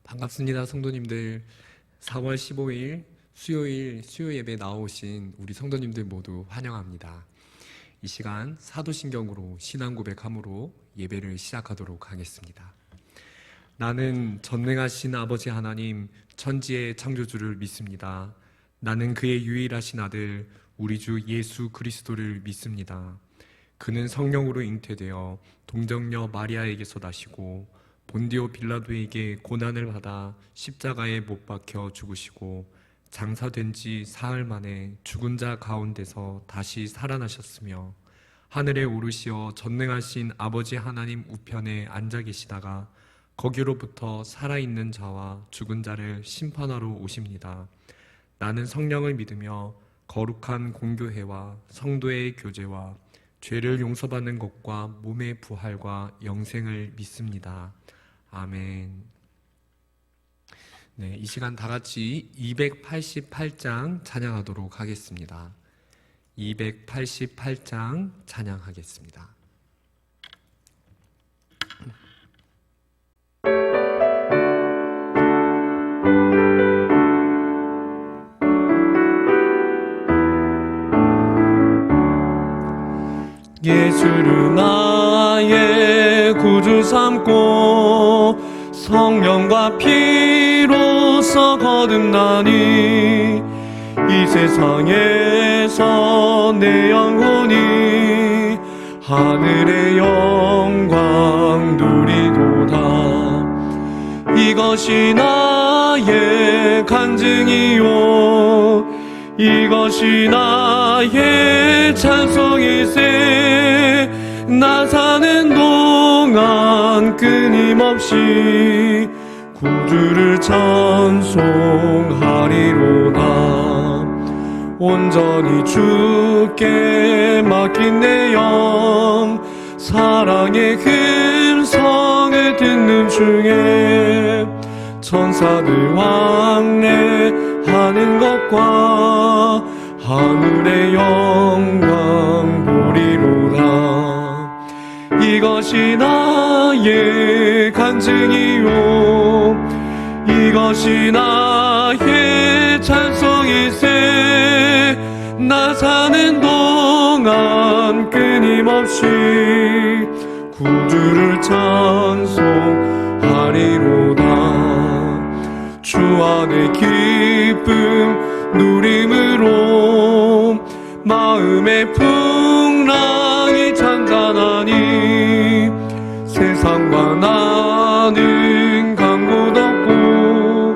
반갑습니다, 성도님들. 4월 15일 수요일 수요 예배 나오신 우리 성도님들 모두 환영합니다. 이 시간 사도신경으로 신앙 고백함으로 예배를 시작하도록 하겠습니다. 나는 전능하신 아버지 하나님 천지의 창조주를 믿습니다. 나는 그의 유일하신 아들 우리 주 예수 그리스도를 믿습니다. 그는 성령으로 잉태되어 동정녀 마리아에게서 나시고 본디오 빌라도에게 고난을 받아 십자가에 못 박혀 죽으시고 장사된 지 사흘 만에 죽은 자 가운데서 다시 살아나셨으며 하늘에 오르시어 전능하신 아버지 하나님 우편에 앉아 계시다가 거기로부터 살아있는 자와 죽은 자를 심판하러 오십니다. 나는 성령을 믿으며 거룩한 공교회와 성도의 교제와 죄를 용서받는 것과 몸의 부활과 영생을 믿습니다. 아멘. 네, 이 시간 다 같이 288장 찬양하도록 하겠습니다. 288장 찬양하겠습니다. 예수를 나의 구주 삼고 성령과 피로써 거듭나니 이 세상에서 내 영혼이 하늘의 영광 누리도다. 이것이 나의 간증이요 이것이 나의 찬송일세. 나 사는 동안 끊임없이 구주를 찬송하리로다. 온전히 주께 맡긴 내 영 사랑의 음성을 듣는 중에 천사들 왕래하는 것과 하늘의 영광 보리로다. 이것이 나의 간증이요 이것이 나의 찬송일세. 나 사는 동안 끊임없이 구주를 찬송하리로다. 주 안의 기쁨 누림으로 마음의 풍랑이 잔잔하니 세상과 나는 간 곳 없고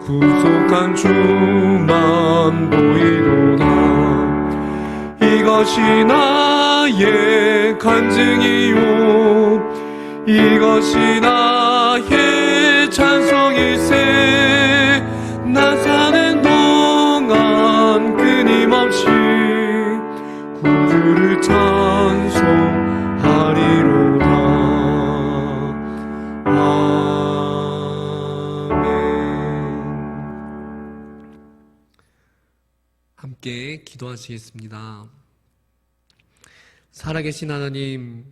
구속한 주만 보이도다. 이것이 나의 간증이요 이것이 나의 찬송일세. 나 사는 동안 끊임없이 구주를 찬송하리로다. 아멘. 함께 기도하시겠습니다. 살아계신 하나님,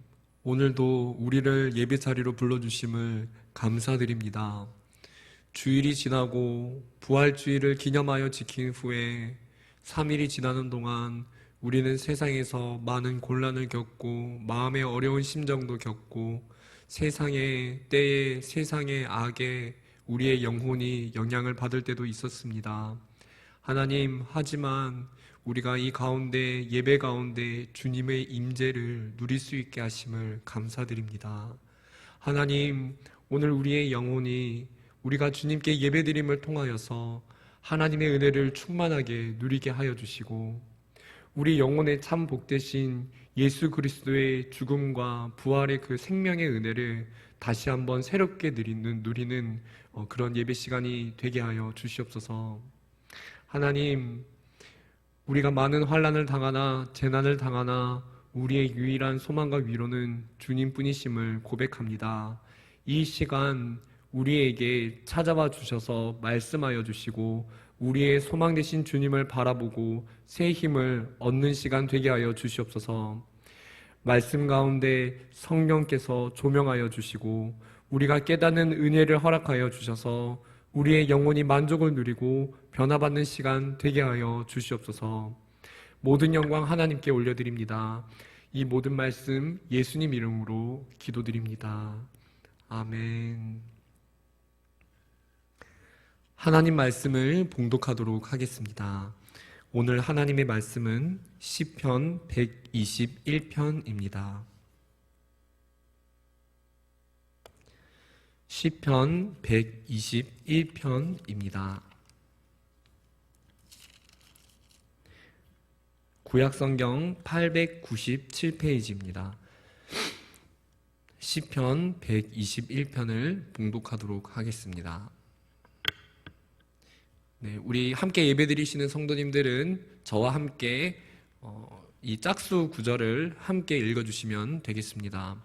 오늘도 우리를 예배 자리로 불러주심을 감사드립니다. 주일이 지나고 부활주일을 기념하여 지킨 후에 3일이 지나는 동안 우리는 세상에서 많은 곤란을 겪고 마음의 어려운 심정도 겪고 세상의 때에 세상의 악에 우리의 영혼이 영향을 받을 때도 있었습니다. 하나님, 하지만 우리가 이 가운데 예배 가운데 주님의 임재를 누릴 수 있게 하심을 감사드립니다. 하나님, 오늘 우리의 영혼이 우리가 주님께 예배드림을 통하여서 하나님의 은혜를 충만하게 누리게 하여 주시고 우리 영혼의 참 복되신 예수 그리스도의 죽음과 부활의 그 생명의 은혜를 다시 한번 새롭게 누리는 그런 예배 시간이 되게 하여 주시옵소서. 하나님, 우리가 많은 환난을 당하나 재난을 당하나 우리의 유일한 소망과 위로는 주님뿐이심을 고백합니다. 이 시간 우리에게 찾아와 주셔서 말씀하여 주시고 우리의 소망 되신 주님을 바라보고 새 힘을 얻는 시간 되게 하여 주시옵소서. 말씀 가운데 성령께서 조명하여 주시고 우리가 깨닫는 은혜를 허락하여 주셔서 우리의 영혼이 만족을 누리고 변화받는 시간 되게 하여 주시옵소서. 모든 영광 하나님께 올려드립니다. 이 모든 말씀 예수님 이름으로 기도드립니다. 아멘. 하나님 말씀을 봉독하도록 하겠습니다. 오늘 하나님의 말씀은 시편 121편입니다. 시편 121편입니다. 구약성경 897페이지입니다. 시편 121편을 봉독하도록 하겠습니다. 네, 우리 함께 예배드리시는 성도님들은 저와 함께 이 짝수 구절을 함께 읽어주시면 되겠습니다.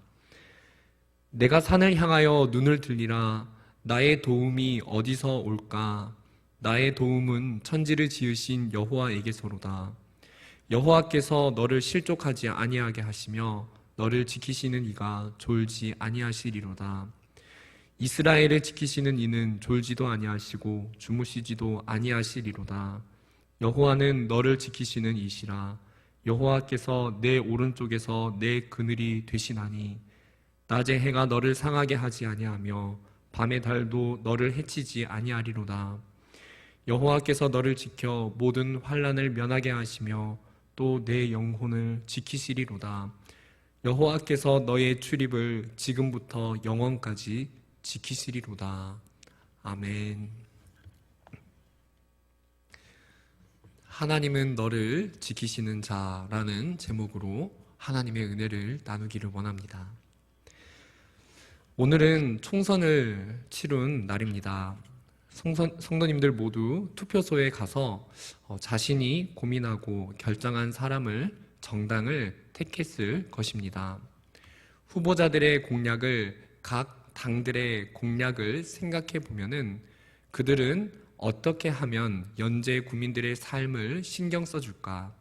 내가 산을 향하여 눈을 들리라. 나의 도움이 어디서 올까? 나의 도움은 천지를 지으신 여호와에게서로다. 여호와께서 너를 실족하지 아니하게 하시며 너를 지키시는 이가 졸지 아니하시리로다. 이스라엘을 지키시는 이는 졸지도 아니하시고 주무시지도 아니하시리로다. 여호와는 너를 지키시는 이시라. 여호와께서 내 오른쪽에서 내 그늘이 되시나니 낮에 해가 너를 상하게 하지 아니하며 밤의 달도 너를 해치지 아니하리로다. 여호와께서 너를 지켜 모든 환난을 면하게 하시며 또 내 영혼을 지키시리로다. 여호와께서 너의 출입을 지금부터 영원까지 지키시리로다. 아멘. 하나님은 너를 지키시는 자라는 제목으로 하나님의 은혜를 나누기를 원합니다. 오늘은 총선을 치룬 날입니다. 성도님들 모두 투표소에 가서 자신이 고민하고 결정한 사람을, 정당을 택했을 것입니다. 후보자들의 공약을, 각 당들의 공약을 생각해 보면은 그들은 어떻게 하면 연재 국민들의 삶을 신경 써줄까,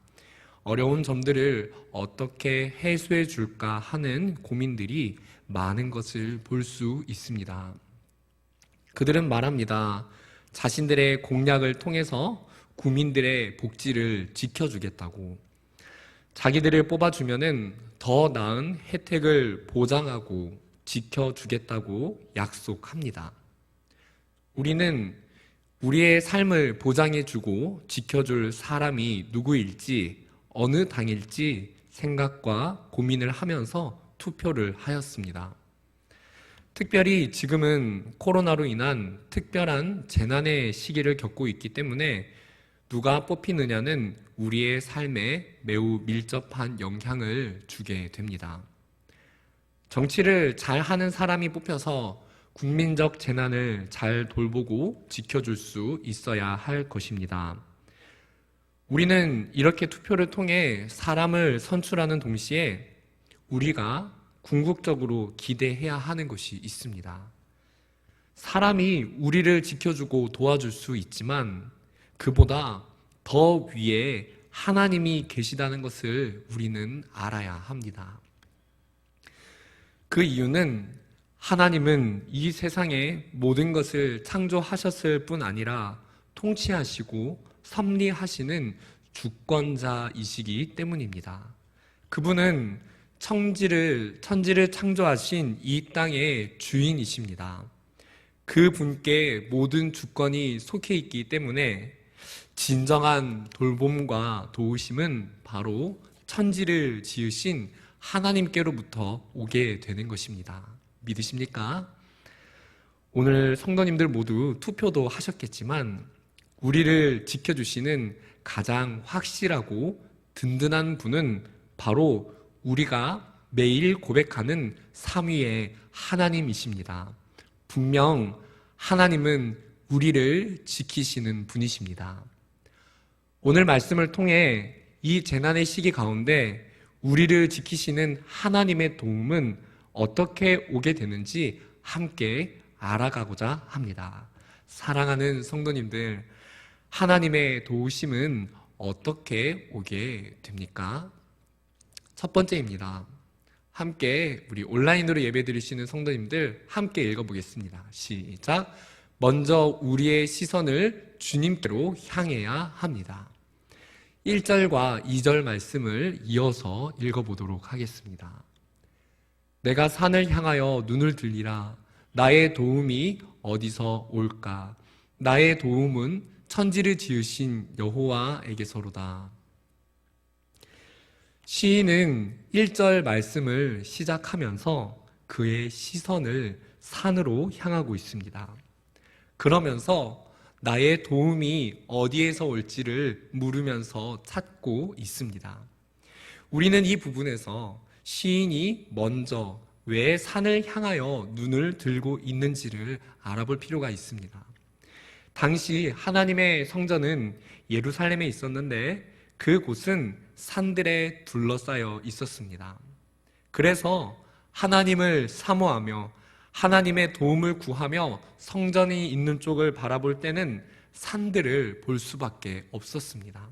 어려운 점들을 어떻게 해소해 줄까 하는 고민들이 많은 것을 볼 수 있습니다. 그들은 말합니다. 자신들의 공약을 통해서 국민들의 복지를 지켜주겠다고, 자기들을 뽑아주면은 더 나은 혜택을 보장하고 지켜주겠다고 약속합니다. 우리는 우리의 삶을 보장해주고 지켜줄 사람이 누구일지, 어느 당일지 생각과 고민을 하면서 투표를 하였습니다. 특별히 지금은 코로나로 인한 특별한 재난의 시기를 겪고 있기 때문에 누가 뽑히느냐는 우리의 삶에 매우 밀접한 영향을 주게 됩니다. 정치를 잘 하는 사람이 뽑혀서 국민적 재난을 잘 돌보고 지켜줄 수 있어야 할 것입니다. 우리는 이렇게 투표를 통해 사람을 선출하는 동시에 우리가 궁극적으로 기대해야 하는 것이 있습니다. 사람이 우리를 지켜주고 도와줄 수 있지만 그보다 더 위에 하나님이 계시다는 것을 우리는 알아야 합니다. 그 이유는 하나님은 이 세상의 모든 것을 창조하셨을 뿐 아니라 통치하시고 섭리하시는 주권자이시기 때문입니다. 그분은 천지를 창조하신 이 땅의 주인이십니다. 그 분께 모든 주권이 속해 있기 때문에 진정한 돌봄과 도우심은 바로 천지를 지으신 하나님께로부터 오게 되는 것입니다. 믿으십니까? 오늘 성도님들 모두 투표도 하셨겠지만 우리를 지켜주시는 가장 확실하고 든든한 분은 바로 우리가 매일 고백하는 삼위의 하나님이십니다. 분명 하나님은 우리를 지키시는 분이십니다. 오늘 말씀을 통해 이 재난의 시기 가운데 우리를 지키시는 하나님의 도움은 어떻게 오게 되는지 함께 알아가고자 합니다. 사랑하는 성도님들, 하나님의 도우심은 어떻게 오게 됩니까? 첫 번째입니다. 함께 우리 온라인으로 예배드리시는 성도님들 함께 읽어보겠습니다. 시작. 먼저 우리의 시선을 주님께로 향해야 합니다. 1절과 2절 말씀을 이어서 읽어보도록 하겠습니다. 내가 산을 향하여 눈을 들리라. 나의 도움이 어디서 올까? 나의 도움은 천지를 지으신 여호와에게서로다. 시인은 1절 말씀을 시작하면서 그의 시선을 산으로 향하고 있습니다. 그러면서 나의 도움이 어디에서 올지를 물으면서 찾고 있습니다. 우리는 이 부분에서 시인이 먼저 왜 산을 향하여 눈을 들고 있는지를 알아볼 필요가 있습니다. 당시 하나님의 성전은 예루살렘에 있었는데 그곳은 산들에 둘러싸여 있었습니다. 그래서 하나님을 사모하며 하나님의 도움을 구하며 성전이 있는 쪽을 바라볼 때는 산들을 볼 수밖에 없었습니다.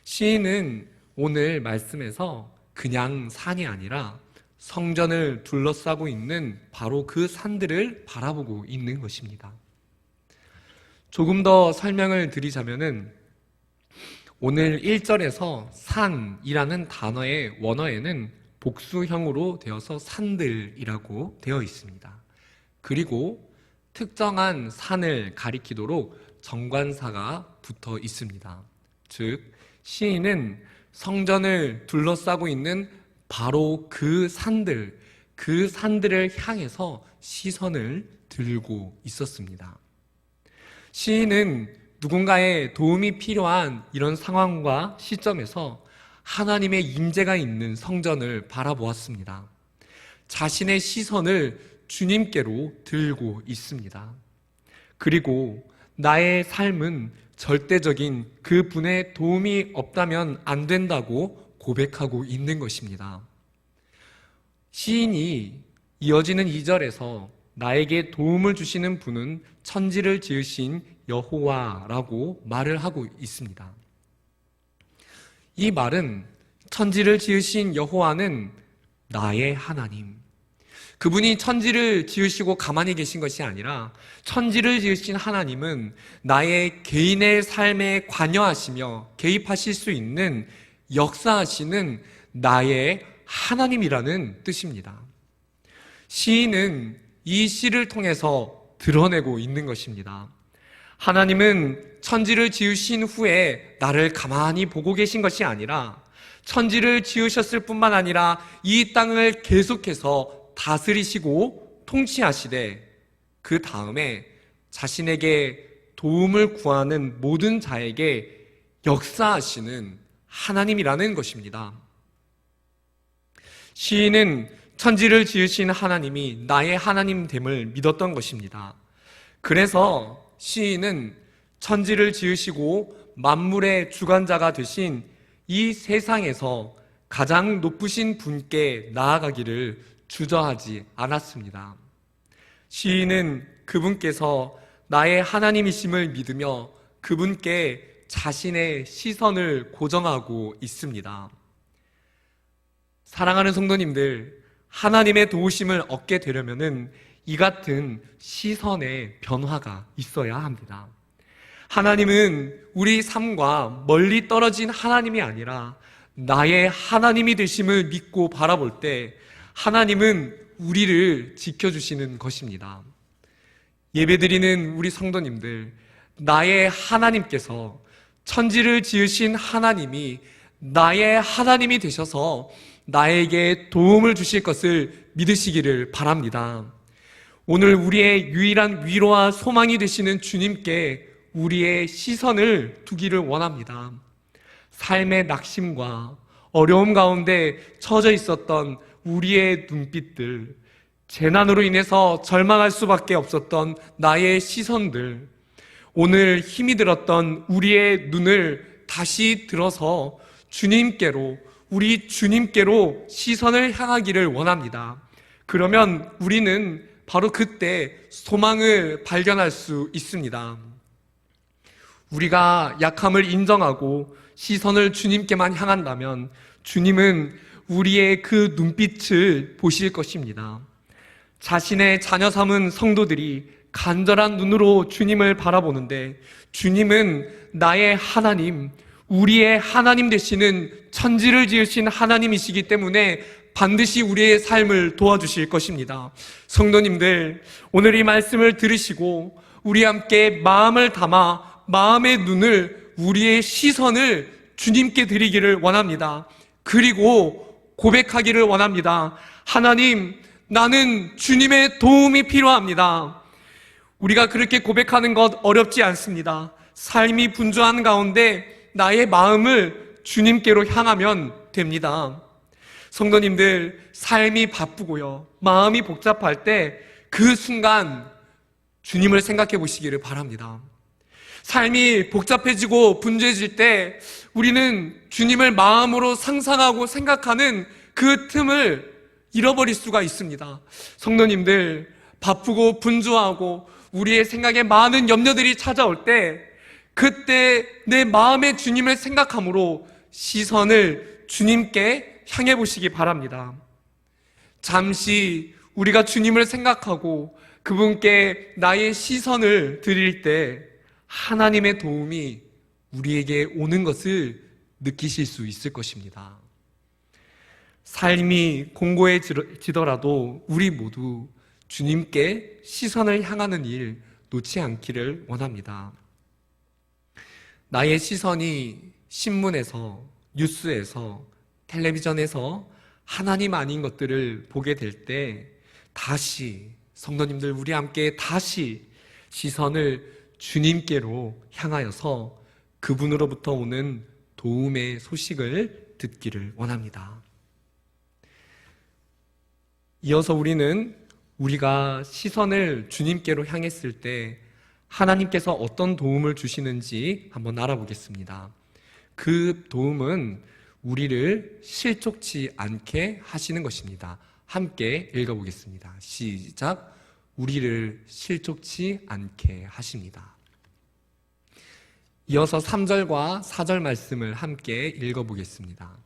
시인은 오늘 말씀에서 그냥 산이 아니라 성전을 둘러싸고 있는 바로 그 산들을 바라보고 있는 것입니다. 조금 더 설명을 드리자면은 오늘 1절에서 산이라는 단어의 원어에는 복수형으로 되어서 산들이라고 되어 있습니다. 그리고 특정한 산을 가리키도록 정관사가 붙어 있습니다. 즉, 시인은 성전을 둘러싸고 있는 바로 그 산들을 향해서 시선을 들고 있었습니다. 시인은 누군가의 도움이 필요한 이런 상황과 시점에서 하나님의 임재가 있는 성전을 바라보았습니다. 자신의 시선을 주님께로 들고 있습니다. 그리고 나의 삶은 절대적인 그 분의 도움이 없다면 안 된다고 고백하고 있는 것입니다. 시인이 이어지는 2절에서 나에게 도움을 주시는 분은 천지를 지으신 여호와라고 말을 하고 있습니다. 이 말은 천지를 지으신 여호와는 나의 하나님, 그분이 천지를 지으시고 가만히 계신 것이 아니라 천지를 지으신 하나님은 나의 개인의 삶에 관여하시며 개입하실 수 있는 역사하시는 나의 하나님이라는 뜻입니다. 시인은 이 시를 통해서 드러내고 있는 것입니다. 하나님은 천지를 지으신 후에 나를 가만히 보고 계신 것이 아니라 천지를 지으셨을 뿐만 아니라 이 땅을 계속해서 다스리시고 통치하시되 그 다음에 자신에게 도움을 구하는 모든 자에게 역사하시는 하나님이라는 것입니다. 시인은 천지를 지으신 하나님이 나의 하나님됨을 믿었던 것입니다. 그래서 시인은 천지를 지으시고 만물의 주관자가 되신 이 세상에서 가장 높으신 분께 나아가기를 주저하지 않았습니다. 시인은 그분께서 나의 하나님이심을 믿으며 그분께 자신의 시선을 고정하고 있습니다. 사랑하는 성도님들, 하나님의 도우심을 얻게 되려면은 이 같은 시선의 변화가 있어야 합니다. 하나님은 우리 삶과 멀리 떨어진 하나님이 아니라 나의 하나님이 되심을 믿고 바라볼 때 하나님은 우리를 지켜주시는 것입니다. 예배드리는 우리 성도님들, 나의 하나님께서 천지를 지으신 하나님이 나의 하나님이 되셔서 나에게 도움을 주실 것을 믿으시기를 바랍니다. 오늘 우리의 유일한 위로와 소망이 되시는 주님께 우리의 시선을 두기를 원합니다. 삶의 낙심과 어려움 가운데 처져 있었던 우리의 눈빛들, 재난으로 인해서 절망할 수밖에 없었던 나의 시선들, 오늘 힘이 들었던 우리의 눈을 다시 들어서 주님께로, 우리 주님께로 시선을 향하기를 원합니다. 그러면 우리는 바로 그때 소망을 발견할 수 있습니다. 우리가 약함을 인정하고 시선을 주님께만 향한다면 주님은 우리의 그 눈빛을 보실 것입니다. 자신의 자녀 삼은 성도들이 간절한 눈으로 주님을 바라보는데, 주님은 나의 하나님, 우리의 하나님 되시는 천지를 지으신 하나님이시기 때문에 반드시 우리의 삶을 도와주실 것입니다. 성도님들, 오늘 이 말씀을 들으시고 우리 함께 마음을 담아 마음의 눈을, 우리의 시선을 주님께 드리기를 원합니다. 그리고 고백하기를 원합니다. 하나님, 나는 주님의 도움이 필요합니다. 우리가 그렇게 고백하는 것 어렵지 않습니다. 삶이 분주한 가운데 나의 마음을 주님께로 향하면 됩니다. 성도님들, 삶이 바쁘고요, 마음이 복잡할 때 그 순간 주님을 생각해 보시기를 바랍니다. 삶이 복잡해지고 분주해질 때 우리는 주님을 마음으로 상상하고 생각하는 그 틈을 잃어버릴 수가 있습니다. 성도님들, 바쁘고 분주하고 우리의 생각에 많은 염려들이 찾아올 때, 그때 내 마음에 주님을 생각함으로 시선을 주님께 향해 보시기 바랍니다. 잠시 우리가 주님을 생각하고 그분께 나의 시선을 드릴 때 하나님의 도움이 우리에게 오는 것을 느끼실 수 있을 것입니다. 삶이 공고해지더라도 우리 모두 주님께 시선을 향하는 일 놓지 않기를 원합니다. 나의 시선이 신문에서, 뉴스에서, 텔레비전에서 하나님 아닌 것들을 보게 될 때 다시, 성도님들, 우리 함께 다시 시선을 주님께로 향하여서 그분으로부터 오는 도움의 소식을 듣기를 원합니다. 이어서 우리가 시선을 주님께로 향했을 때 하나님께서 어떤 도움을 주시는지 한번 알아보겠습니다. 그 도움은 우리를 실족치 않게 하시는 것입니다. 함께 읽어보겠습니다. 시작. 우리를 실족치 않게 하십니다. 이어서 3절과 4절 말씀을 함께 읽어보겠습니다.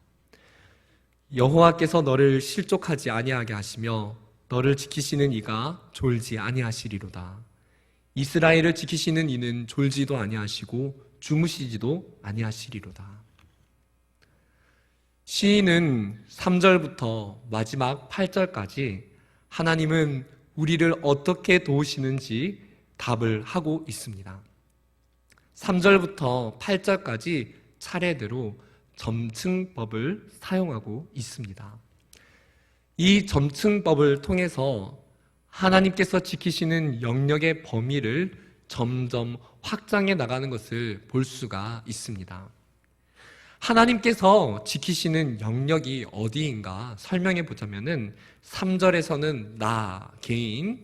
여호와께서 너를 실족하지 아니하게 하시며 너를 지키시는 이가 졸지 아니하시리로다. 이스라엘을 지키시는 이는 졸지도 아니하시고 주무시지도 아니하시리로다. 시인은 3절부터 마지막 8절까지 하나님은 우리를 어떻게 도우시는지 답을 하고 있습니다. 3절부터 8절까지 차례대로 점층법을 사용하고 있습니다. 이 점층법을 통해서 하나님께서 지키시는 영역의 범위를 점점 확장해 나가는 것을 볼 수가 있습니다. 하나님께서 지키시는 영역이 어디인가 설명해 보자면은 3절에서는 나, 개인,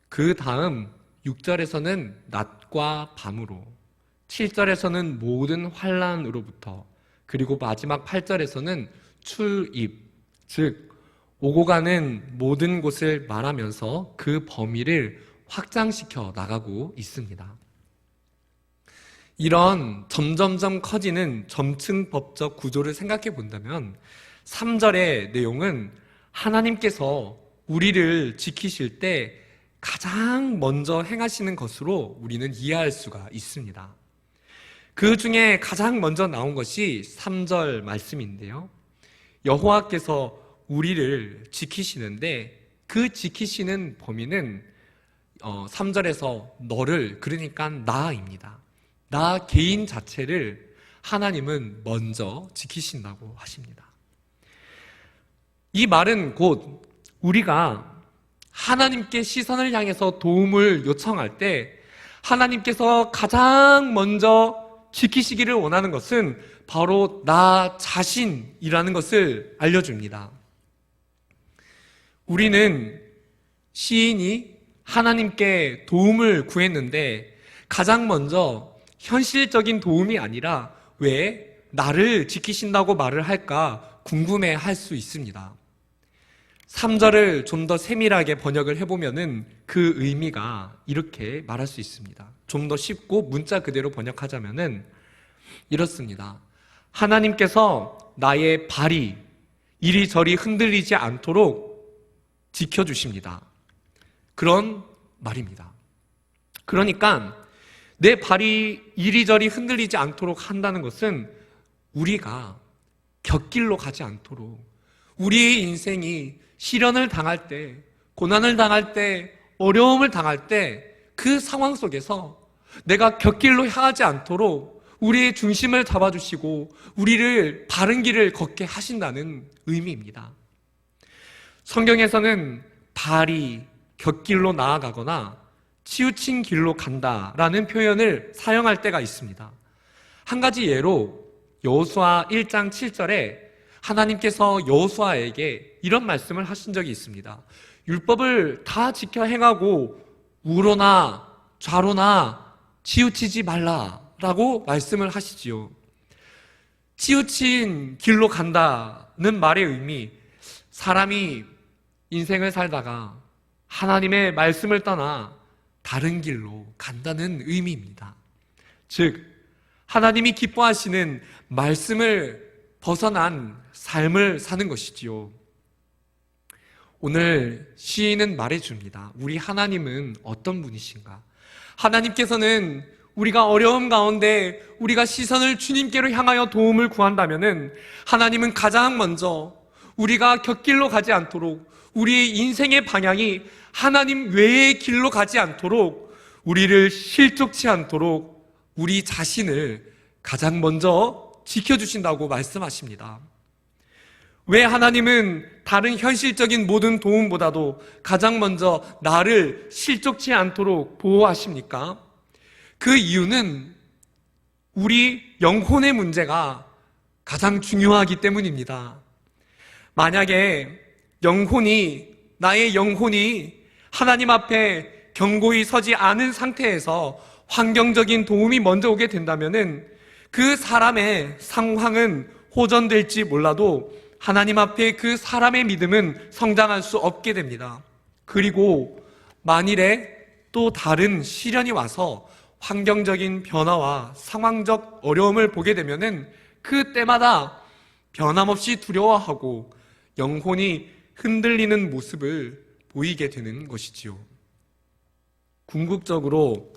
그 다음 6절에서는 낮과 밤으로, 7절에서는 모든 환난으로부터, 그리고 마지막 8절에서는 출입, 즉 오고 가는 모든 곳을 말하면서 그 범위를 확장시켜 나가고 있습니다. 이런 점점점 커지는 점층법적 구조를 생각해 본다면 3절의 내용은 하나님께서 우리를 지키실 때 가장 먼저 행하시는 것으로 우리는 이해할 수가 있습니다. 그 중에 가장 먼저 나온 것이 3절 말씀인데요. 여호와께서 우리를 지키시는데 그 지키시는 범위는 3절에서 너를, 그러니까 나입니다. 나 개인 자체를 하나님은 먼저 지키신다고 하십니다. 이 말은 곧 우리가 하나님께 시선을 향해서 도움을 요청할 때 하나님께서 가장 먼저 지키시기를 원하는 것은 바로 나 자신이라는 것을 알려줍니다. 우리는 시인이 하나님께 도움을 구했는데 가장 먼저 현실적인 도움이 아니라 왜 나를 지키신다고 말을 할까 궁금해 할 수 있습니다. 3절을 좀 더 세밀하게 번역을 해보면은 그 의미가 이렇게 말할 수 있습니다. 좀 더 쉽고 문자 그대로 번역하자면은 이렇습니다. 하나님께서 나의 발이 이리저리 흔들리지 않도록 지켜주십니다. 그런 말입니다. 그러니까 내 발이 이리저리 흔들리지 않도록 한다는 것은 우리가 곁길로 가지 않도록, 우리의 인생이 시련을 당할 때, 고난을 당할 때, 어려움을 당할 때 그 상황 속에서 내가 곁길로 향하지 않도록 우리의 중심을 잡아주시고 우리를 바른 길을 걷게 하신다는 의미입니다. 성경에서는 발이 곁길로 나아가거나 치우친 길로 간다라는 표현을 사용할 때가 있습니다. 한 가지 예로 여호수아 1장 7절에 하나님께서 여호수아에게 이런 말씀을 하신 적이 있습니다. 율법을 다 지켜 행하고 우로나 좌로나 치우치지 말라라고 말씀을 하시지요. 치우친 길로 간다는 말의 의미, 사람이 인생을 살다가 하나님의 말씀을 떠나 다른 길로 간다는 의미입니다. 즉, 하나님이 기뻐하시는 말씀을 벗어난 삶을 사는 것이지요. 오늘 시인은 말해줍니다. 우리 하나님은 어떤 분이신가? 하나님께서는 우리가 어려움 가운데 우리가 시선을 주님께로 향하여 도움을 구한다면은 하나님은 가장 먼저 우리가 곁길로 가지 않도록, 우리의 인생의 방향이 하나님 외의 길로 가지 않도록, 우리를 실족치 않도록 우리 자신을 가장 먼저 지켜주신다고 말씀하십니다. 왜 하나님은 다른 현실적인 모든 도움보다도 가장 먼저 나를 실족치 않도록 보호하십니까? 그 이유는 우리 영혼의 문제가 가장 중요하기 때문입니다. 만약에 나의 영혼이 하나님 앞에 견고히 서지 않은 상태에서 환경적인 도움이 먼저 오게 된다면은 그 사람의 상황은 호전될지 몰라도 하나님 앞에 그 사람의 믿음은 성장할 수 없게 됩니다. 그리고 만일에 또 다른 시련이 와서 환경적인 변화와 상황적 어려움을 보게 되면은 그때마다 변함없이 두려워하고 영혼이 흔들리는 모습을 보이게 되는 것이지요. 궁극적으로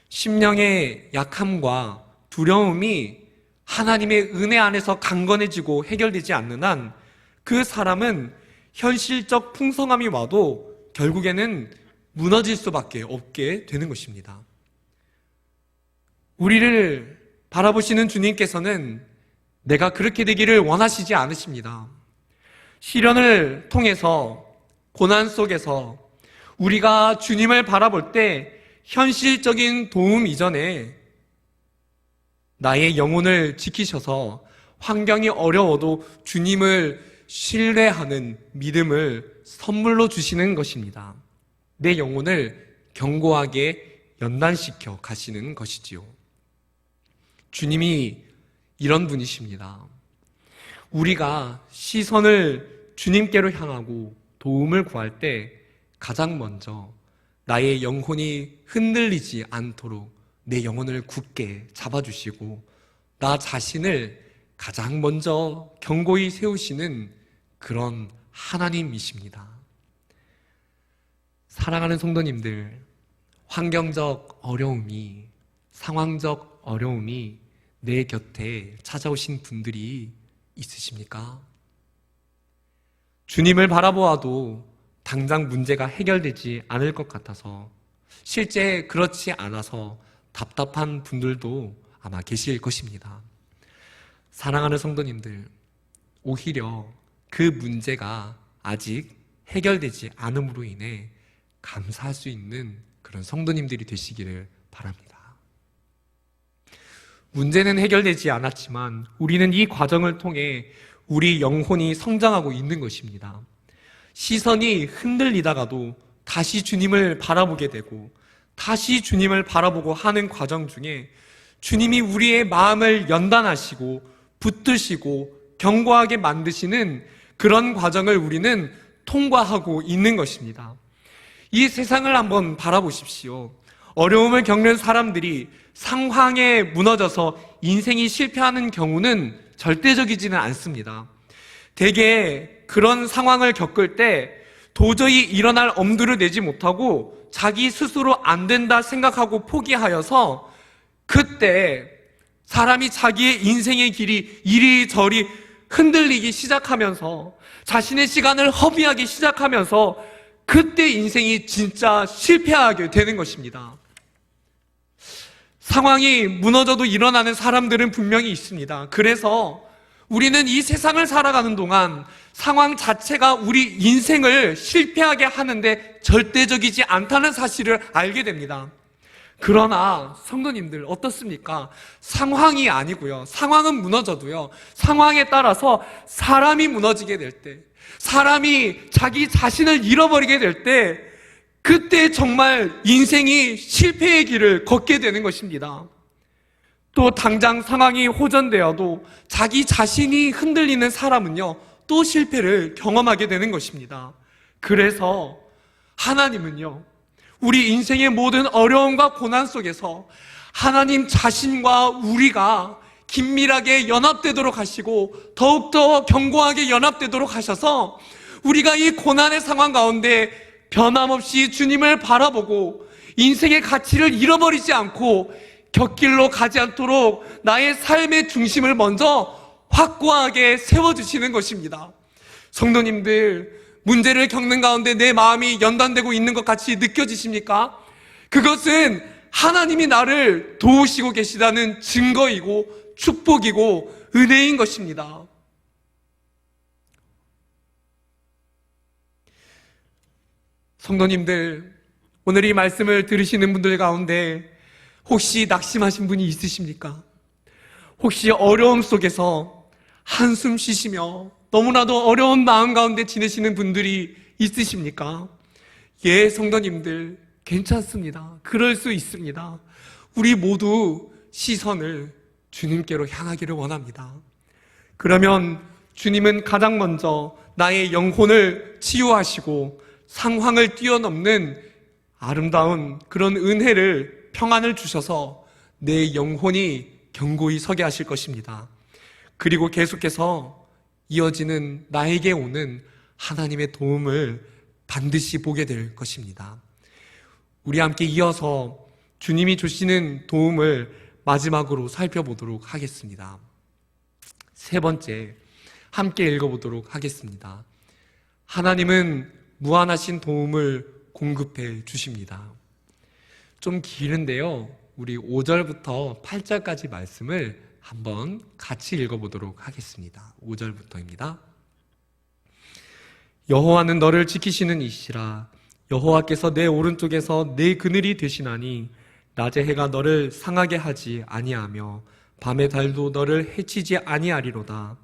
심령의 약함과 두려움이 하나님의 은혜 안에서 강건해지고 해결되지 않는 한 그 사람은 현실적 풍성함이 와도 결국에는 무너질 수밖에 없게 되는 것입니다. 우리를 바라보시는 주님께서는 내가 그렇게 되기를 원하시지 않으십니다. 시련을 통해서, 고난 속에서 우리가 주님을 바라볼 때 현실적인 도움 이전에 나의 영혼을 지키셔서 환경이 어려워도 주님을 신뢰하는 믿음을 선물로 주시는 것입니다. 내 영혼을 견고하게 연단시켜 가시는 것이지요. 주님이 이런 분이십니다. 우리가 시선을 주님께로 향하고 도움을 구할 때 가장 먼저 나의 영혼이 흔들리지 않도록 내 영혼을 굳게 잡아주시고 나 자신을 가장 먼저 견고히 세우시는 그런 하나님이십니다. 사랑하는 성도님들, 환경적 어려움이, 상황적 어려움이 내 곁에 찾아오신 분들이 있으십니까? 주님을 바라보아도 당장 문제가 해결되지 않을 것 같아서, 실제 그렇지 않아서 답답한 분들도 아마 계실 것입니다. 사랑하는 성도님들, 오히려 그 문제가 아직 해결되지 않음으로 인해 감사할 수 있는 그런 성도님들이 되시기를 바랍니다. 문제는 해결되지 않았지만 우리는 이 과정을 통해 우리 영혼이 성장하고 있는 것입니다. 시선이 흔들리다가도 다시 주님을 바라보게 되고 다시 주님을 바라보고 하는 과정 중에 주님이 우리의 마음을 연단하시고 붙드시고 견고하게 만드시는 그런 과정을 우리는 통과하고 있는 것입니다. 이 세상을 한번 바라보십시오. 어려움을 겪는 사람들이 상황에 무너져서 인생이 실패하는 경우는 절대적이지는 않습니다. 대개 그런 상황을 겪을 때 도저히 일어날 엄두를 내지 못하고 자기 스스로 안 된다 생각하고 포기하여서 그때 사람이 자기의 인생의 길이 이리저리 흔들리기 시작하면서 자신의 시간을 허비하기 시작하면서 그때 인생이 진짜 실패하게 되는 것입니다. 상황이 무너져도 일어나는 사람들은 분명히 있습니다. 그래서 우리는 이 세상을 살아가는 동안 상황 자체가 우리 인생을 실패하게 하는데 절대적이지 않다는 사실을 알게 됩니다. 그러나 성도님들 어떻습니까? 상황이 아니고요. 상황은 무너져도요. 상황에 따라서 사람이 무너지게 될 때, 사람이 자기 자신을 잃어버리게 될 때, 그때 정말 인생이 실패의 길을 걷게 되는 것입니다. 또 당장 상황이 호전되어도 자기 자신이 흔들리는 사람은요, 또 실패를 경험하게 되는 것입니다. 그래서 하나님은요, 우리 인생의 모든 어려움과 고난 속에서 하나님 자신과 우리가 긴밀하게 연합되도록 하시고 더욱더 견고하게 연합되도록 하셔서 우리가 이 고난의 상황 가운데 변함없이 주님을 바라보고 인생의 가치를 잃어버리지 않고 곁길로 가지 않도록 나의 삶의 중심을 먼저 확고하게 세워주시는 것입니다. 성도님들, 문제를 겪는 가운데 내 마음이 연단되고 있는 것 같이 느껴지십니까? 그것은 하나님이 나를 도우시고 계시다는 증거이고 축복이고 은혜인 것입니다. 성도님들, 오늘 이 말씀을 들으시는 분들 가운데 혹시 낙심하신 분이 있으십니까? 혹시 어려움 속에서 한숨 쉬시며 너무나도 어려운 마음 가운데 지내시는 분들이 있으십니까? 예, 성도님들, 괜찮습니다. 그럴 수 있습니다. 우리 모두 시선을 주님께로 향하기를 원합니다. 그러면 주님은 가장 먼저 나의 영혼을 치유하시고 상황을 뛰어넘는 아름다운 그런 은혜를, 평안을 주셔서 내 영혼이 견고히 서게 하실 것입니다. 그리고 계속해서 이어지는 나에게 오는 하나님의 도움을 반드시 보게 될 것입니다. 우리 함께 이어서 주님이 주시는 도움을 마지막으로 살펴보도록 하겠습니다. 세 번째, 함께 읽어보도록 하겠습니다. 하나님은 무한하신 도움을 공급해 주십니다. 좀 기는데요, 우리 5절부터 8절까지 말씀을 한번 같이 읽어보도록 하겠습니다. 5절부터입니다. 여호와는 너를 지키시는 이시라. 여호와께서 내 오른쪽에서 내 그늘이 되시나니 낮의 해가 너를 상하게 하지 아니하며 밤의 달도 너를 해치지 아니하리로다.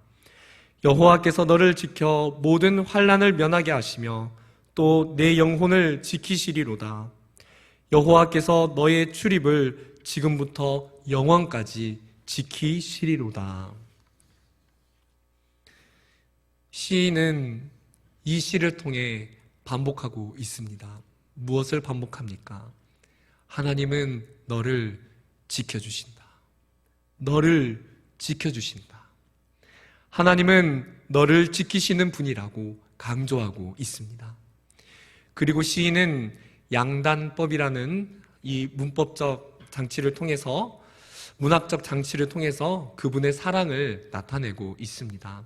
여호와께서 너를 지켜 모든 환난을 면하게 하시며 또 내 영혼을 지키시리로다. 여호와께서 너의 출입을 지금부터 영원까지 지키시리로다. 시인은 이 시를 통해 반복하고 있습니다. 무엇을 반복합니까? 하나님은 너를 지켜주신다. 너를 지켜주신다. 하나님은 너를 지키시는 분이라고 강조하고 있습니다. 그리고 시인은 양단법이라는 이 문법적 장치를 통해서, 문학적 장치를 통해서 그분의 사랑을 나타내고 있습니다.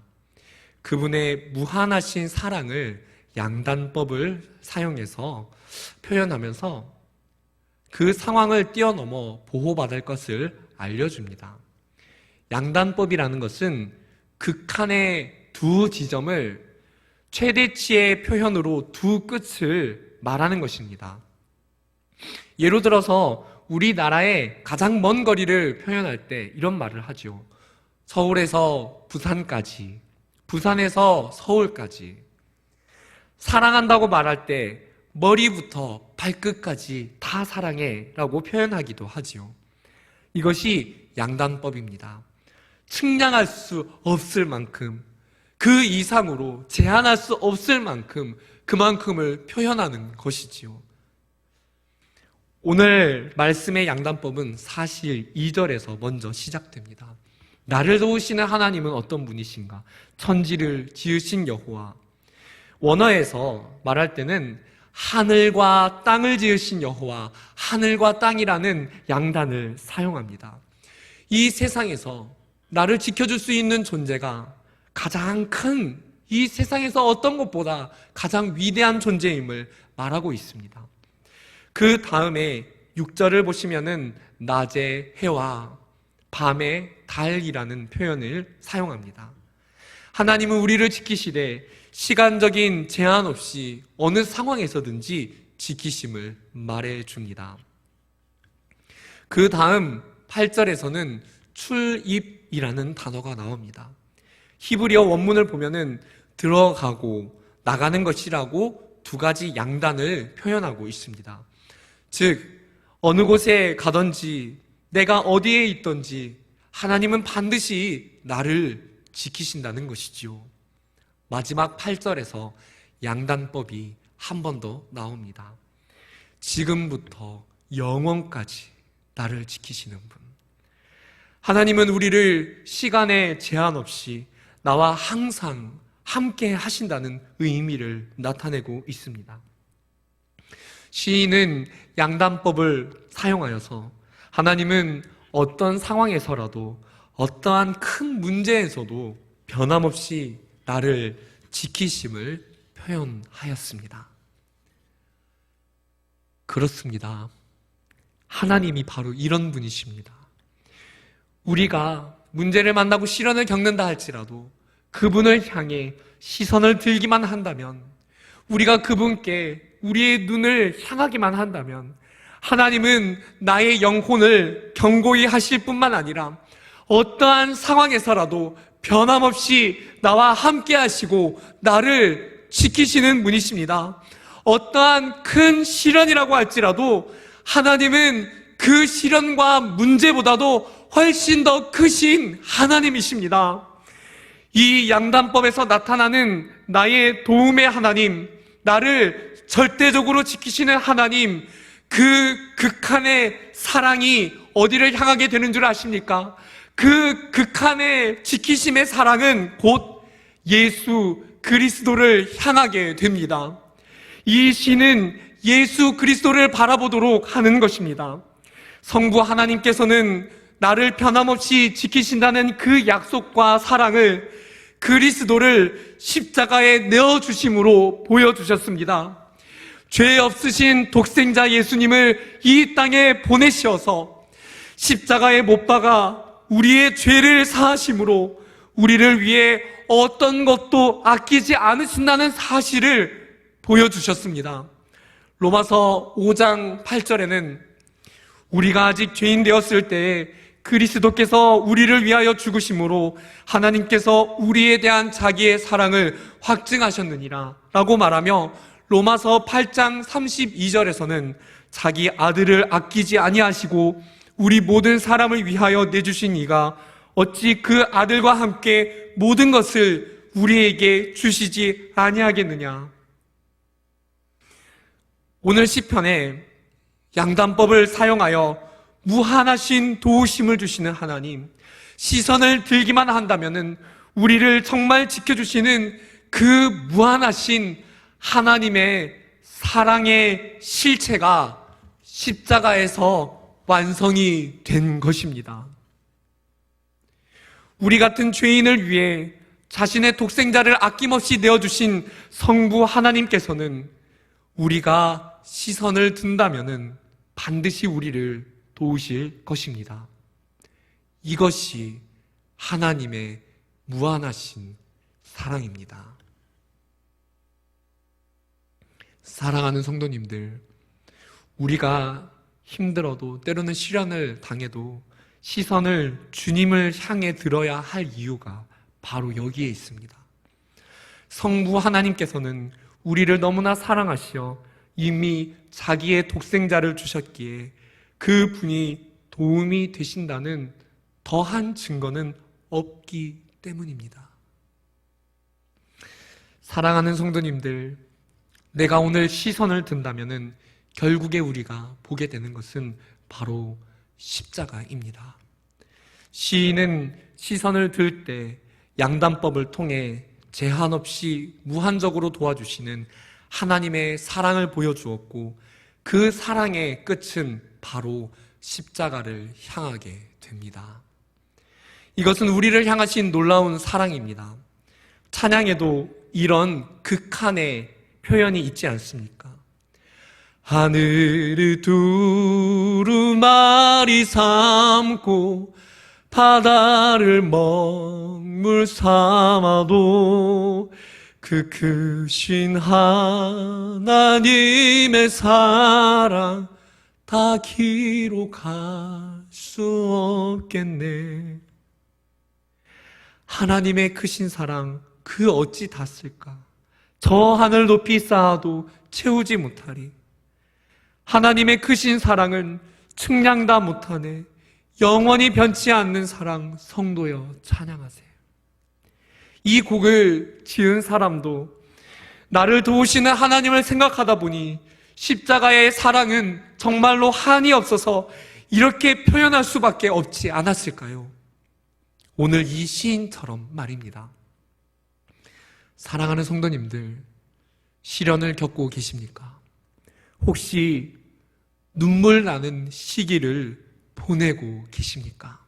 그분의 무한하신 사랑을 양단법을 사용해서 표현하면서 그 상황을 뛰어넘어 보호받을 것을 알려줍니다. 양단법이라는 것은 극한의 두 지점을 최대치의 표현으로 두 끝을 말하는 것입니다. 예를 들어서 우리나라의 가장 먼 거리를 표현할 때 이런 말을 하죠. 서울에서 부산까지, 부산에서 서울까지. 사랑한다고 말할 때 머리부터 발끝까지 다 사랑해 라고 표현하기도 하지요. 이것이 양단법입니다. 측량할 수 없을 만큼, 그 이상으로 제한할 수 없을 만큼 그만큼을 표현하는 것이지요. 오늘 말씀의 양단법은 사실 2절에서 먼저 시작됩니다. 나를 도우시는 하나님은 어떤 분이신가? 천지를 지으신 여호와. 원어에서 말할 때는 하늘과 땅을 지으신 여호와, 하늘과 땅이라는 양단을 사용합니다. 이 세상에서 나를 지켜줄 수 있는 존재가 가장 큰, 이 세상에서 어떤 것보다 가장 위대한 존재임을 말하고 있습니다. 그 다음에 6절을 보시면은 낮의 해와 밤의 달이라는 표현을 사용합니다. 하나님은 우리를 지키시되 시간적인 제한 없이 어느 상황에서든지 지키심을 말해줍니다. 그 다음 8절에서는 출입이라는 단어가 나옵니다. 히브리어 원문을 보면은 들어가고 나가는 것이라고 두 가지 양단을 표현하고 있습니다. 즉 어느 곳에 가든지 내가 어디에 있든지 하나님은 반드시 나를 지키신다는 것이지요. 마지막 8절에서 양단법이 한 번 더 나옵니다. 지금부터 영원까지 나를 지키시는 분. 하나님은 우리를 시간에 제한 없이 나와 항상 함께 하신다는 의미를 나타내고 있습니다. 시인은 양단법을 사용하여서 하나님은 어떤 상황에서라도 어떠한 큰 문제에서도 변함없이 나를 지키심을 표현하였습니다. 그렇습니다. 하나님이 바로 이런 분이십니다. 우리가 문제를 만나고 시련을 겪는다 할지라도 그분을 향해 시선을 들기만 한다면, 우리가 그분께 우리의 눈을 향하기만 한다면 하나님은 나의 영혼을 견고히 하실 뿐만 아니라 어떠한 상황에서라도 변함없이 나와 함께 하시고 나를 지키시는 분이십니다. 어떠한 큰 시련이라고 할지라도 하나님은 그 시련과 문제보다도 훨씬 더 크신 하나님이십니다. 이 양단법에서 나타나는 나의 도움의 하나님, 나를 절대적으로 지키시는 하나님, 그 극한의 사랑이 어디를 향하게 되는 줄 아십니까? 그 극한의 지키심의 사랑은 곧 예수 그리스도를 향하게 됩니다. 이 시는 예수 그리스도를 바라보도록 하는 것입니다. 성부 하나님께서는 나를 변함없이 지키신다는 그 약속과 사랑을 그리스도를 십자가에 내어주심으로 보여주셨습니다. 죄 없으신 독생자 예수님을 이 땅에 보내시어서 십자가에 못 박아 우리의 죄를 사하심으로 우리를 위해 어떤 것도 아끼지 않으신다는 사실을 보여주셨습니다. 로마서 5장 8절에는 우리가 아직 죄인 되었을 때에 그리스도께서 우리를 위하여 죽으심으로 하나님께서 우리에 대한 자기의 사랑을 확증하셨느니라 라고 말하며, 로마서 8장 32절에서는 자기 아들을 아끼지 아니하시고 우리 모든 사람을 위하여 내주신 이가 어찌 그 아들과 함께 모든 것을 우리에게 주시지 아니하겠느냐. 오늘 시편에 양단법을 사용하여 무한하신 도우심을 주시는 하나님, 시선을 들기만 한다면은 우리를 정말 지켜주시는 그 무한하신 하나님의 사랑의 실체가 십자가에서 완성이 된 것입니다. 우리 같은 죄인을 위해 자신의 독생자를 아낌없이 내어주신 성부 하나님께서는 우리가 시선을 든다면은 반드시 우리를 도우실 것입니다. 이것이 하나님의 무한하신 사랑입니다. 사랑하는 성도님들, 우리가 힘들어도 때로는 시련을 당해도 시선을 주님을 향해 들어야 할 이유가 바로 여기에 있습니다. 성부 하나님께서는 우리를 너무나 사랑하시어 이미 자기의 독생자를 주셨기에 그 분이 도움이 되신다는 더한 증거는 없기 때문입니다. 사랑하는 성도님들, 내가 오늘 시선을 든다면은 결국에 우리가 보게 되는 것은 바로 십자가입니다. 시인은 시선을 들 때 양단법을 통해 제한 없이 무한적으로 도와주시는 하나님의 사랑을 보여주었고, 그 사랑의 끝은 바로 십자가를 향하게 됩니다. 이것은 우리를 향하신 놀라운 사랑입니다. 찬양에도 이런 극한의 표현이 있지 않습니까? 하늘을 두루마리 삼고 바다를 먹물 삼아도 그 크신 하나님의 사랑 다 기록할 수 없겠네. 하나님의 크신 사랑 그 어찌 닿을까? 저 하늘 높이 쌓아도 채우지 못하리. 하나님의 크신 사랑은 측량 다 못하네. 영원히 변치 않는 사랑, 성도여 찬양하세요. 이 곡을 지은 사람도 나를 도우시는 하나님을 생각하다 보니 십자가의 사랑은 정말로 한이 없어서 이렇게 표현할 수밖에 없지 않았을까요? 오늘 이 시인처럼 말입니다. 사랑하는 성도님들, 시련을 겪고 계십니까? 혹시 눈물 나는 시기를 보내고 계십니까?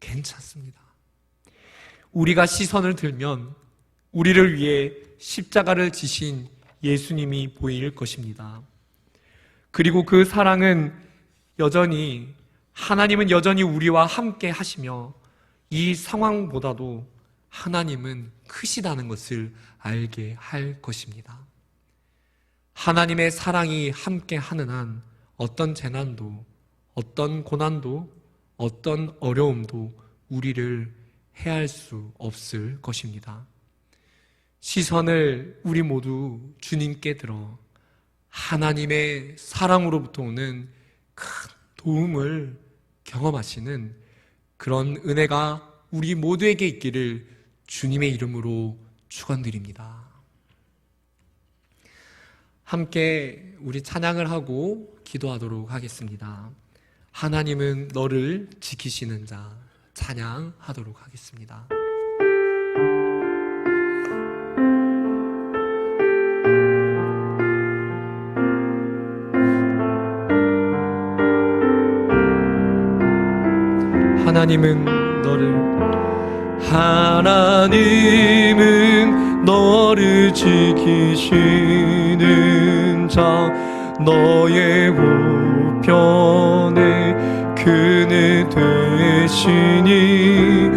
괜찮습니다. 우리가 시선을 들면 우리를 위해 십자가를 지신 예수님이 보일 것입니다. 그리고 그 사랑은 하나님은 여전히 우리와 함께 하시며 이 상황보다도 하나님은 크시다는 것을 알게 할 것입니다. 하나님의 사랑이 함께 하는 한 어떤 재난도, 어떤 고난도, 어떤 어려움도 우리를 해할 수 없을 것입니다. 시선을 우리 모두 주님께 들어 하나님의 사랑으로부터 오는 큰 도움을 경험하시는 그런 은혜가 우리 모두에게 있기를 주님의 이름으로 축원드립니다. 함께 우리 찬양을 하고 기도하도록 하겠습니다. 하나님은 너를 지키시는 자, 찬양하도록 하겠습니다. 하나님은 너를 지키시는 자, 너의 우편에 그늘 되시니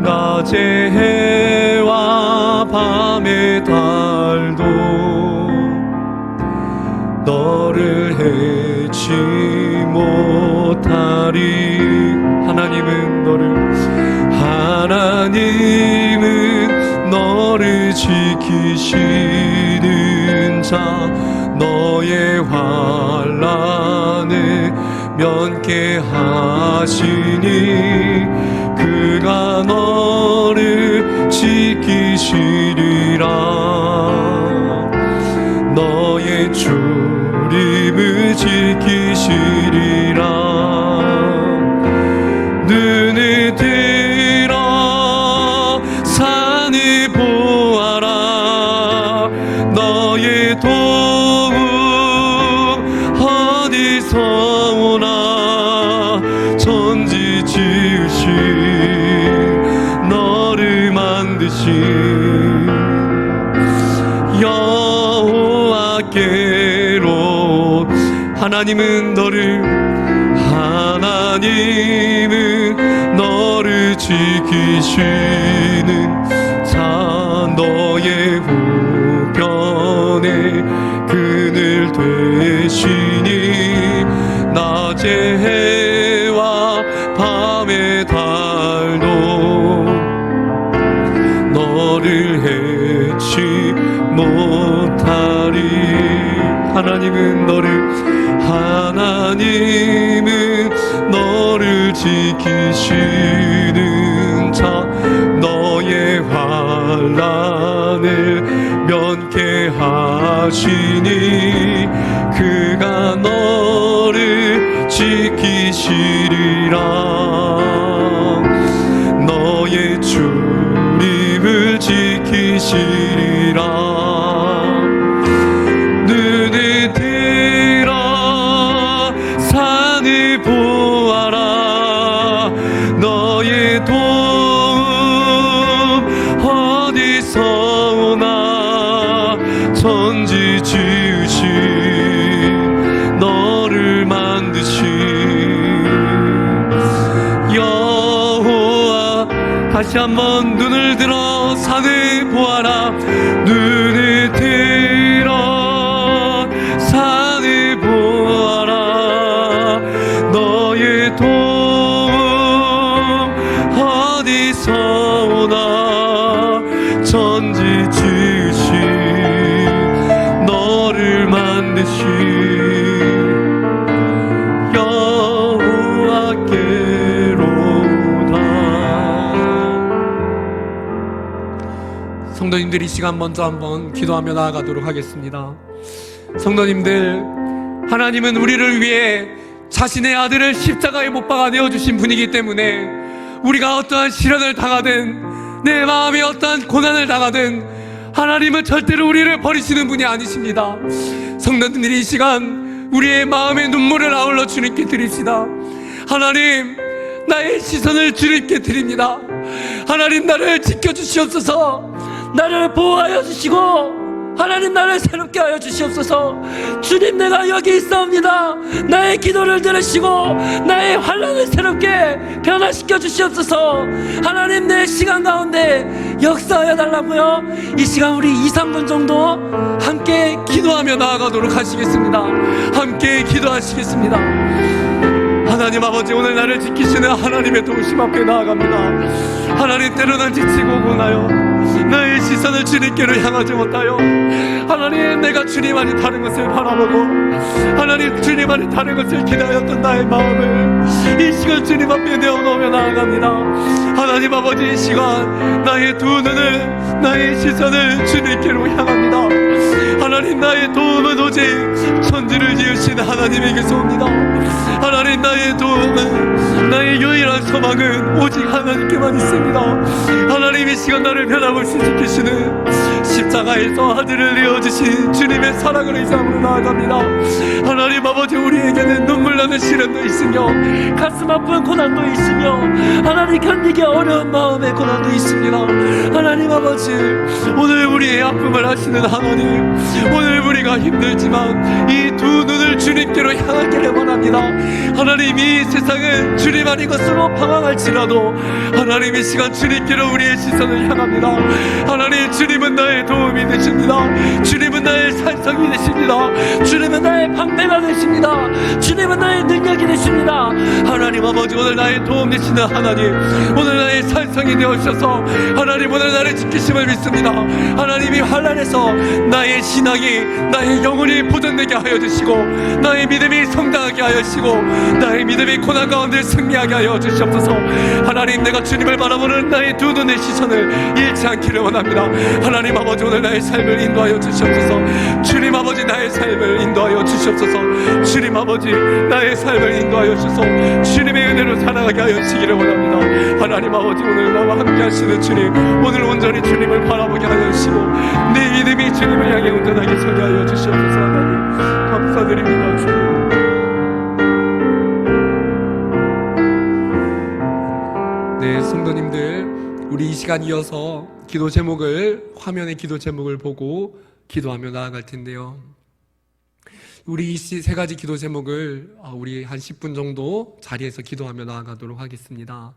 낮의 해와 밤의 달도 너를 해치 못하리. 하나님은 너를 지키시는 자, 너의 환난을 면케하시니 그가 너를 지키시리라. 너의 출입을 지키시리라. 눈을 들어 산을 보아라. 너의 도움 어디서 오나. 천지 지으신 너를 만드신 여호와께로. 하나님은 너를 지키시는 자, 너의 우편에 그늘 되시니 낮의 해와 밤의 달도 너를 해치 못하리. 하나님은 너를 지키시는 자, 너의 환난을 면케하시니 그가 너를 지키시리라. 너의 주님을 지키시리라. 눈을 들어 산을 보아라. 너의 도움 어디서 오나. 천지 지으신 너를 만드신 여호와. 다시 한번 눈을 들어 산을 보아라. 눈을 들어 산을 보아라. 너의 도움 어디서 오나. 천지 지으신 너를 만드신 성도님들, 이 시간 먼저 한번 기도하며 나아가도록 하겠습니다. 성도님들, 하나님은 우리를 위해 자신의 아들을 십자가에 못 박아 내어주신 분이기 때문에 우리가 어떠한 시련을 당하든 내 마음에 어떠한 고난을 당하든 하나님은 절대로 우리를 버리시는 분이 아니십니다. 성도님들이 이 시간 우리의 마음에 눈물을 아울러 주님께 드립시다. 하나님, 나의 시선을 주님께 드립니다. 하나님, 나를 지켜주시옵소서. 나를 보호하여 주시고 하나님, 나를 새롭게 하여 주시옵소서. 주님, 내가 여기 있사옵니다. 나의 기도를 들으시고 나의 환난을 새롭게 변화시켜 주시옵소서. 하나님, 내 시간 가운데 역사하여 달라고요. 이 시간 우리 2-3분 정도 함께 기도하며 나아가도록 하시겠습니다. 함께 기도하시겠습니다. 하나님 아버지, 오늘 나를 지키시는 하나님의 도우심 앞에 나아갑니다. 하나님, 때로는 지치고 고나요. 나의 시선을 주님께로 향하지 못하여 하나님, 내가 주님 안에 다른 것을 바라보고 하나님, 주님 안에 다른 것을 기다렸던 나의 마음을 이 시간 주님 앞에 내어놓으며 나아갑니다. 하나님 아버지, 이 시간 나의 두 눈을, 나의 시선을 주님께로 향합니다. 하나님, 나의 도움은 오직 천지를 지으신 하나님에게서 옵니다. 하나님, 나의 도움은, 나의 유일한 소망은 오직 하나님께만 있습니다. 하나님, 이 시간 나를 변함없이 지키시는 십자가에서 아들을 내어주신 주님의 사랑을 의지함으로 나아갑니다. 하나님 아버지, 우리에게는 눈물 나는 시련도 있으며 가슴 아픈 고난도 있으며 하나님, 견디기 어려운 마음의 고난도 있습니다. 하나님 아버지, 오늘 우리의 아픔을 아시는 하나님, 오늘 우리가 힘들지만 이 두 눈을 주님께로 향하기를 원합니다. 하나님, 이 세상은 주님 아닌 것으로 방황할지라도 하나님, 이 시간 주님께로 우리의 시선을 향합니다. 하나님, 주님은 나의 도움이 되십니다. 주님은 나의 산성이 되십니다. 주님은 나의 방패가 되십니다. 주님은 나의 능력이 되십니다. 하나님 아버지, 오늘 나의 도움 되시는 하나님, 오늘 나의 산성이 되어주셔서 하나님, 오늘 나를 지키심을 믿습니다. 하나님이 환난에서 나의 신앙이, 나의 영혼이 보존되게 하여 주시고 나의 믿음이 성장하게 하여 주시고 나의 믿음이 고난 가운데 승리하게 하여 주시옵소서. 하나님, 내가 주님을 바라보는 나의 두 눈의 시선을 잃지 않기를 원합니다. 하나님 아버지, 오늘 나의 삶을 인도하여 주시옵소서. 주님 아버지, 나의 삶을 인도하여 주시옵소서. 주님 아버지, 나의 삶을 인도하여 주소서. 주님의 은혜로 살아가게 하여 주시기를 원합니다. 하나님 아버지, 오늘 나와 함께 하시는 주님, 오늘 온전히 주님을 바라보게 하여 주시고 내 믿음이 주님을 향해 온전하게 서게 하여 주시옵소서. 하나님, 감사드립니다. 주님, 네, 성도님들, 우리 이 시간 이어서 기도 제목을, 화면의 기도 제목을 보고 기도하며 나아갈 텐데요. 우리 이 세 가지 기도 제목을 우리 한 10분 정도 자리에서 기도하며 나아가도록 하겠습니다.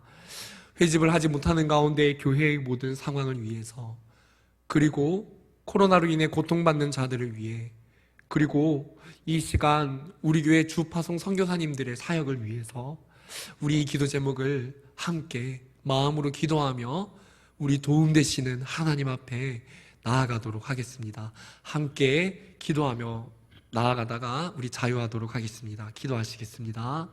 회집을 하지 못하는 가운데 교회의 모든 상황을 위해서, 그리고 코로나로 인해 고통받는 자들을 위해, 그리고 이 시간 우리 교회 주파송 선교사님들의 사역을 위해서 우리 이 기도 제목을 함께 마음으로 기도하며 우리 도움 되시는 하나님 앞에 나아가도록 하겠습니다. 함께 기도하며 나아가다가 우리 자유하도록 하겠습니다. 기도하시겠습니다.